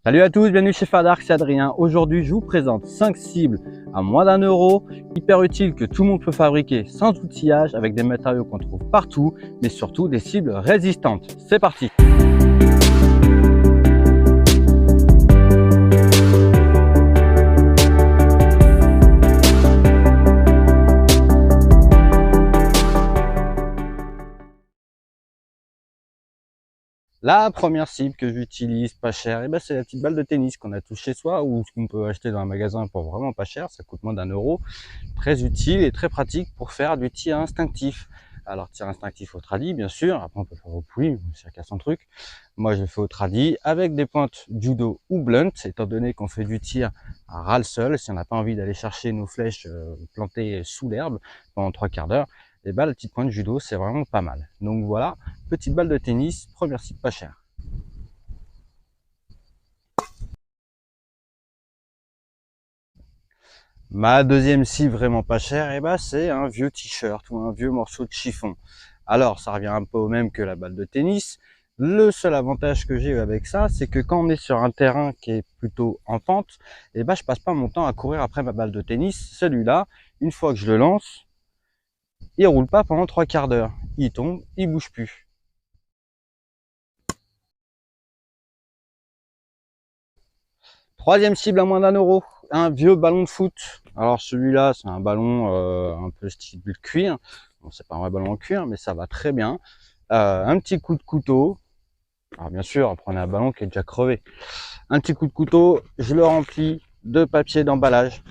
Salut à tous, bienvenue chez Fadark, c'est Adrien. Aujourd'hui, je vous présente 5 cibles à moins d'1 €, hyper utiles que tout le monde peut fabriquer sans outillage avec des matériaux qu'on trouve partout, mais surtout des cibles résistantes. C'est parti! La première cible que j'utilise pas cher, c'est la petite balle de tennis qu'on a tous chez soi ou ce qu'on peut acheter dans un magasin pour vraiment pas cher, ça coûte moins d'1 €. Très utile et très pratique pour faire du tir instinctif. Alors tir instinctif au tradi bien sûr, après on peut faire au poulie, chacun son truc. Moi je le fais au tradi avec des pointes judo ou blunt, étant donné qu'on fait du tir à ras le sol, si on n'a pas envie d'aller chercher nos flèches plantées sous l'herbe pendant 3/4 d'heure. Et la petite pointe judo, c'est vraiment pas mal. Donc voilà, petite balle de tennis, première cible pas chère. Ma deuxième cible vraiment pas chère, c'est un vieux t-shirt ou un vieux morceau de chiffon. Alors, ça revient un peu au même que la balle de tennis. Le seul avantage que j'ai avec ça, c'est que quand on est sur un terrain qui est plutôt en pente, je passe pas mon temps à courir après ma balle de tennis. Celui-là, une fois que je le lance, il roule pas pendant 3/4 d'heure. Il tombe, il bouge plus. Troisième cible à moins d'1 €, un vieux ballon de foot. Alors celui-là, c'est un ballon un peu style cuir. Bon, c'est pas un vrai ballon en cuir, mais ça va très bien. Un petit coup de couteau. Alors bien sûr, prenez un ballon qui est déjà crevé. Un petit coup de couteau, je le remplis de papier d'emballage.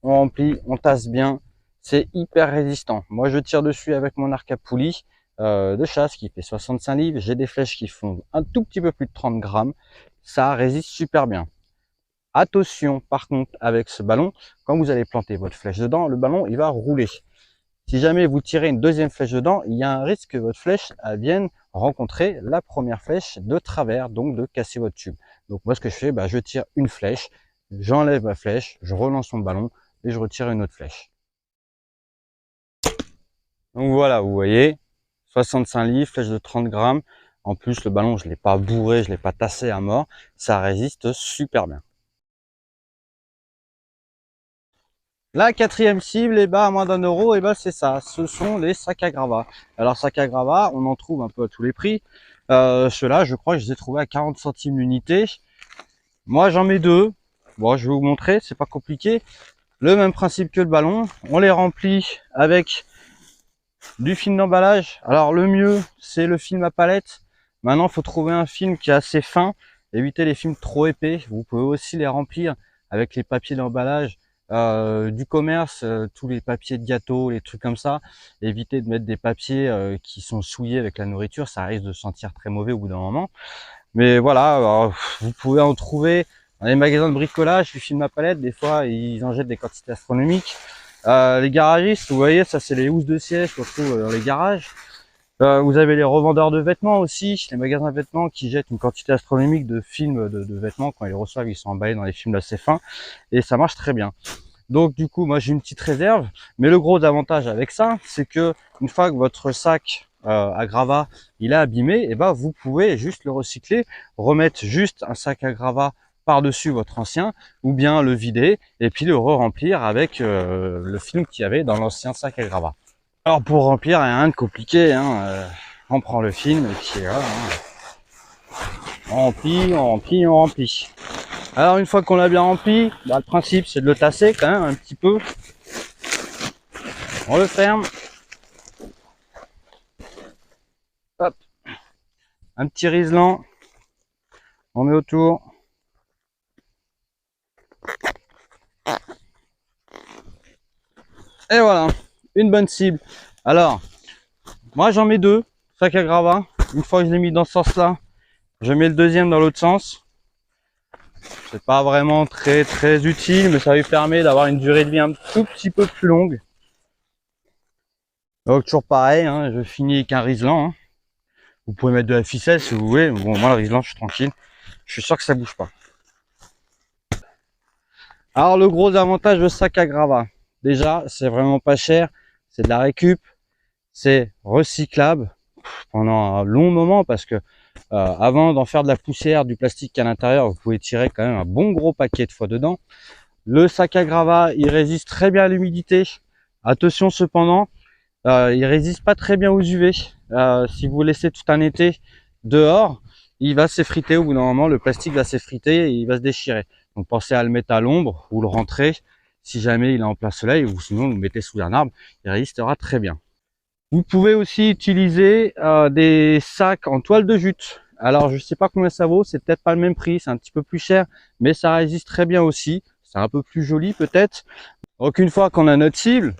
On remplit, on tasse bien. C'est hyper résistant. Moi, je tire dessus avec mon arc à poulie de chasse qui fait 65 livres. J'ai des flèches qui font un tout petit peu plus de 30 grammes. Ça résiste super bien. Attention par contre avec ce ballon, quand vous allez planter votre flèche dedans, le ballon il va rouler. Si jamais vous tirez une deuxième flèche dedans, il y a un risque que votre flèche vienne rencontrer la première flèche de travers, donc de casser votre tube. Donc moi ce que je fais, je tire une flèche, j'enlève ma flèche, je relance mon ballon et je retire une autre flèche. Donc voilà, vous voyez, 65 livres, flèche de 30 grammes. En plus le ballon je l'ai pas bourré, je l'ai pas tassé à mort, ça résiste super bien. La quatrième cible, à moins d'1 €, c'est ça, ce sont les sacs à gravat. Alors sacs à gravat, on en trouve un peu à tous les prix. Ceux-là, je crois que je les ai trouvés à 40 centimes l'unité. Moi, j'en mets deux. Bon, je vais vous montrer, c'est pas compliqué. Le même principe que le ballon, on les remplit avec du film d'emballage. Alors le mieux, c'est le film à palette. Maintenant, il faut trouver un film qui est assez fin. Évitez les films trop épais. Vous pouvez aussi les remplir avec les papiers d'emballage du commerce, tous les papiers de gâteau, les trucs comme ça. Évitez de mettre des papiers qui sont souillés avec la nourriture, ça risque de sentir très mauvais au bout d'un moment. Mais voilà, vous pouvez en trouver dans les magasins de bricolage, du film à palette, des fois ils en jettent des quantités astronomiques. Les garagistes, vous voyez, ça c'est les housses de siège qu'on trouve dans les garages. Vous avez les revendeurs de vêtements aussi, les magasins de vêtements qui jettent une quantité astronomique de films de vêtements. Quand ils les reçoivent, ils sont emballés dans les films assez fins et ça marche très bien. Donc du coup, moi j'ai une petite réserve, mais le gros avantage avec ça, c'est que une fois que votre sac à gravat il est abîmé, vous pouvez juste le recycler, remettre juste un sac à gravat par-dessus votre ancien, ou bien le vider et puis le re-remplir avec le film qu'il y avait dans l'ancien sac à gravat. Alors pour remplir, rien de compliqué, on prend le film et puis voilà, on remplit, on remplit, on remplit. Alors une fois qu'on l'a bien rempli, le principe c'est de le tasser quand même un petit peu. On le ferme. Hop. Un petit riselant. On met autour. Et voilà, une bonne cible. Alors, moi j'en mets deux, sac à gravat. Une fois que je l'ai mis dans ce sens-là, je mets le deuxième dans l'autre sens. C'est pas vraiment très utile, mais ça lui permet d'avoir une durée de vie un tout petit peu plus longue. Donc toujours pareil, je finis avec un riselant. Vous pouvez mettre de la ficelle si vous voulez. Bon, moi le riselant, je suis tranquille. Je suis sûr que ça bouge pas. Alors le gros avantage de sac à gravat, déjà c'est vraiment pas cher, c'est de la récup, c'est recyclable pendant un long moment parce que Avant d'en faire de la poussière, du plastique à l'intérieur, vous pouvez tirer quand même un bon gros paquet de fois dedans. Le sac à gravat, il résiste très bien à l'humidité. Attention cependant, il résiste pas très bien aux UV. Si vous laissez tout un été dehors, il va s'effriter. Au bout d'un moment, le plastique va s'effriter et il va se déchirer. Donc pensez à le mettre à l'ombre ou le rentrer si jamais il est en plein soleil, ou sinon vous le mettez sous un arbre, il résistera très bien. Vous pouvez aussi utiliser des sacs en toile de jute. Alors je sais pas combien ça vaut, c'est peut-être pas le même prix, c'est un petit peu plus cher, mais ça résiste très bien aussi. C'est un peu plus joli peut-être. Donc une fois qu'on a notre cible,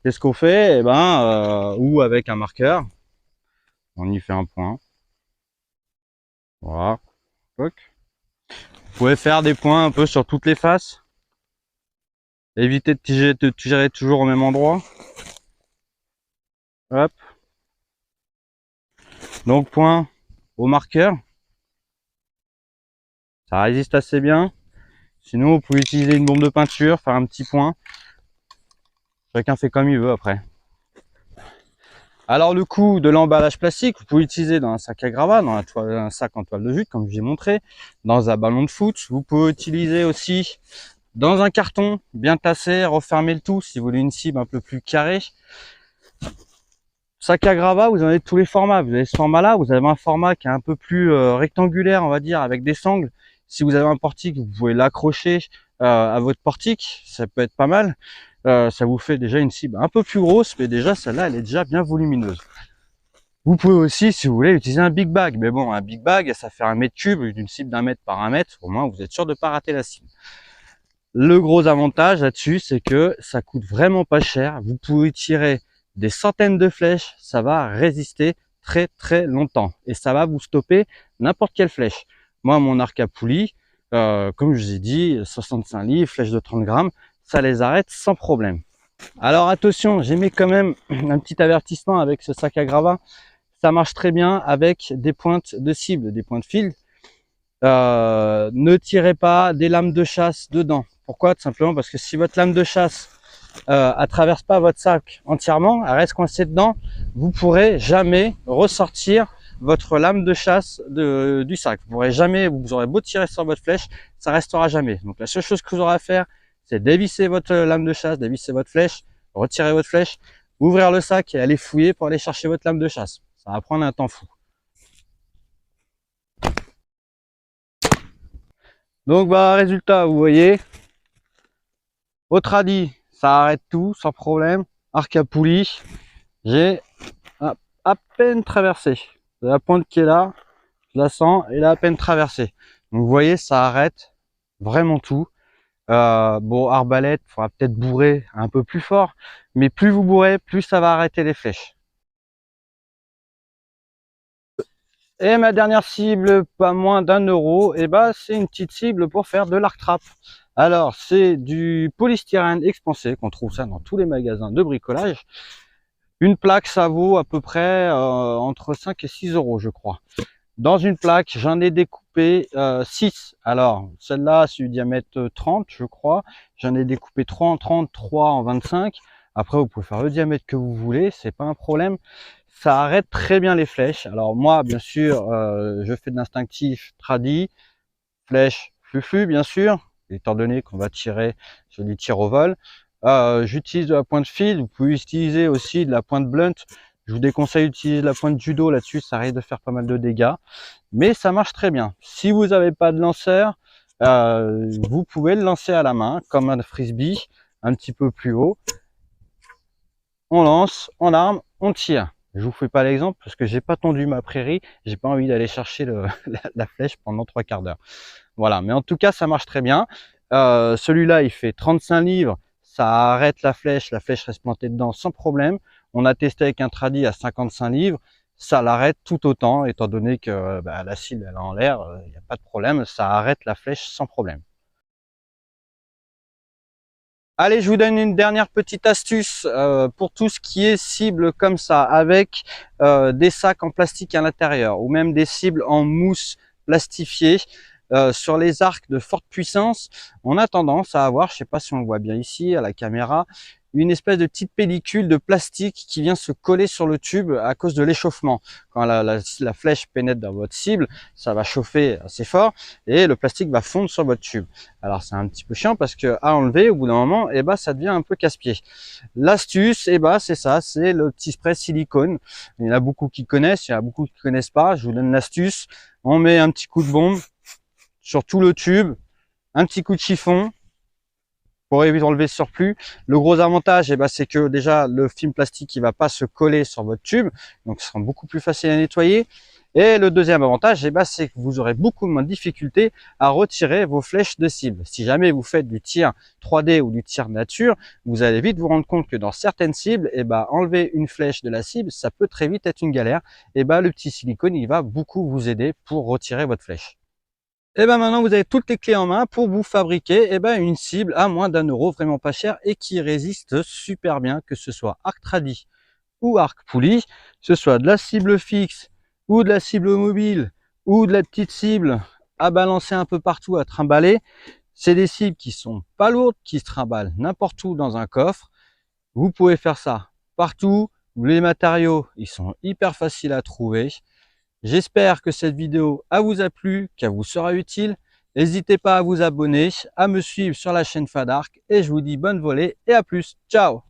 qu'est-ce qu'on fait? Eh ben, ou avec un marqueur, on y fait un point. Voilà. Vous pouvez faire des points un peu sur toutes les faces. Évitez de tirer toujours au même endroit. Hop. Donc point au marqueur. Ça résiste assez bien. Sinon, vous pouvez utiliser une bombe de peinture, faire un petit point. Chacun fait comme il veut après. Alors le coût de l'emballage plastique, vous pouvez l'utiliser dans un sac à gravat, dans un sac en toile de jute, comme je vous ai montré, dans un ballon de foot. Vous pouvez utiliser aussi dans un carton, bien tassé, refermer le tout si vous voulez une cible un peu plus carrée. Sac à gravat, vous en avez tous les formats. Vous avez ce format-là, vous avez un format qui est un peu plus rectangulaire, on va dire, avec des sangles. Si vous avez un portique, vous pouvez l'accrocher à votre portique, ça peut être pas mal. Ça vous fait déjà une cible un peu plus grosse, mais déjà celle-là, elle est déjà bien volumineuse. Vous pouvez aussi, si vous voulez, utiliser un big bag. Mais bon, un big bag, ça fait 1 m3, d'une cible d'1 mètre par 1 mètre. Au moins, vous êtes sûr de ne pas rater la cible. Le gros avantage là-dessus, c'est que ça coûte vraiment pas cher. Vous pouvez tirer des centaines de flèches, ça va résister très très longtemps. Et ça va vous stopper n'importe quelle flèche. Moi, mon arc à poulie, comme je vous ai dit, 65 livres, flèche de 30 grammes, ça les arrête sans problème. Alors attention, j'ai mis quand même un petit avertissement avec ce sac à gravat. Ça marche très bien avec des pointes de cible, des points de fil. Ne tirez pas des lames de chasse dedans. Pourquoi? Tout simplement parce que si votre lame de chasse elle traverse pas votre sac entièrement, elle reste coincée dedans, vous pourrez jamais ressortir votre lame de chasse du sac. Vous pourrez jamais, vous aurez beau tirer sur votre flèche, ça restera jamais. Donc la seule chose que vous aurez à faire, c'est dévisser votre lame de chasse, dévisser votre flèche, retirer votre flèche, ouvrir le sac et aller fouiller pour aller chercher votre lame de chasse. Ça va prendre un temps fou. Donc bah résultat, vous voyez, au tradi, ça arrête tout sans problème. Arc à poulie, j'ai à peine traversé. La pointe qui est là, je la sens, elle a à peine traversé. Donc vous voyez, ça arrête vraiment tout. Bon, arbalète, il faudra peut-être bourrer un peu plus fort, mais plus vous bourrez, plus ça va arrêter les flèches. Et ma dernière cible, pas moins d'1 €, et bah c'est une petite cible pour faire de l'arc-trap. Alors c'est du polystyrène expansé, qu'on trouve ça dans tous les magasins de bricolage. Une plaque, ça vaut à peu près entre 5 et 6 €, je crois. Dans une plaque, j'en ai découpé 6. Alors, celle-là, c'est du diamètre 30, je crois. J'en ai découpé 3 en 30, 3 en 25. Après, vous pouvez faire le diamètre que vous voulez, c'est pas un problème. Ça arrête très bien les flèches. Alors moi, bien sûr, je fais de l'instinctif tradi, flèche, fufu, bien sûr, étant donné qu'on va tirer sur du tir au vol. J'utilise de la pointe fil, vous pouvez utiliser aussi de la pointe blunt. Je vous déconseille d'utiliser de la pointe judo là-dessus, ça risque de faire pas mal de dégâts. Mais ça marche très bien. Si vous n'avez pas de lanceur, vous pouvez le lancer à la main, comme un frisbee, un petit peu plus haut. On lance, on arme, on tire. Je vous fais pas l'exemple parce que j'ai pas tendu ma prairie, j'ai pas envie d'aller chercher la flèche pendant 3 quarts d'heure. Voilà, mais en tout cas, ça marche très bien. Celui-là, il fait 35 livres. Ça arrête la flèche reste plantée dedans sans problème. On a testé avec un tradi à 55 livres. Ça l'arrête tout autant, étant donné que la cible elle est en l'air, il n'y a pas de problème. Ça arrête la flèche sans problème. Allez, je vous donne une dernière petite astuce pour tout ce qui est cible comme ça, avec des sacs en plastique à l'intérieur, ou même des cibles en mousse plastifiée. Sur les arcs de forte puissance, on a tendance à avoir, je sais pas si on le voit bien ici à la caméra, une espèce de petite pellicule de plastique qui vient se coller sur le tube à cause de l'échauffement. Quand la flèche pénètre dans votre cible, ça va chauffer assez fort et le plastique va fondre sur votre tube. Alors c'est un petit peu chiant parce que à enlever au bout d'un moment, ça devient un peu casse-pied. L'astuce, c'est ça, c'est le petit spray silicone. Il y en a beaucoup qui connaissent, il y en a beaucoup qui connaissent pas. Je vous donne l'astuce. On met un petit coup de bombe sur tout le tube, un petit coup de chiffon pour éviter d'enlever ce surplus. Le gros avantage, c'est que déjà le film plastique il va pas se coller sur votre tube, donc ce sera beaucoup plus facile à nettoyer. Et le deuxième avantage, c'est que vous aurez beaucoup moins de difficultés à retirer vos flèches de cible. Si jamais vous faites du tir 3D ou du tir nature, vous allez vite vous rendre compte que dans certaines cibles, enlever une flèche de la cible, ça peut très vite être une galère. Le petit silicone, il va beaucoup vous aider pour retirer votre flèche. Et maintenant vous avez toutes les clés en main pour vous fabriquer une cible à moins d'1 € vraiment pas cher et qui résiste super bien, que ce soit arc tradi ou arc poulie, que ce soit de la cible fixe ou de la cible mobile ou de la petite cible à balancer un peu partout, à trimballer. C'est des cibles qui sont pas lourdes, qui se trimballent n'importe où dans un coffre. Vous pouvez faire ça partout. Les matériaux, ils sont hyper faciles à trouver. J'espère que cette vidéo vous a plu, qu'elle vous sera utile. N'hésitez pas à vous abonner, à me suivre sur la chaîne Fadarc et je vous dis bonne volée et à plus. Ciao!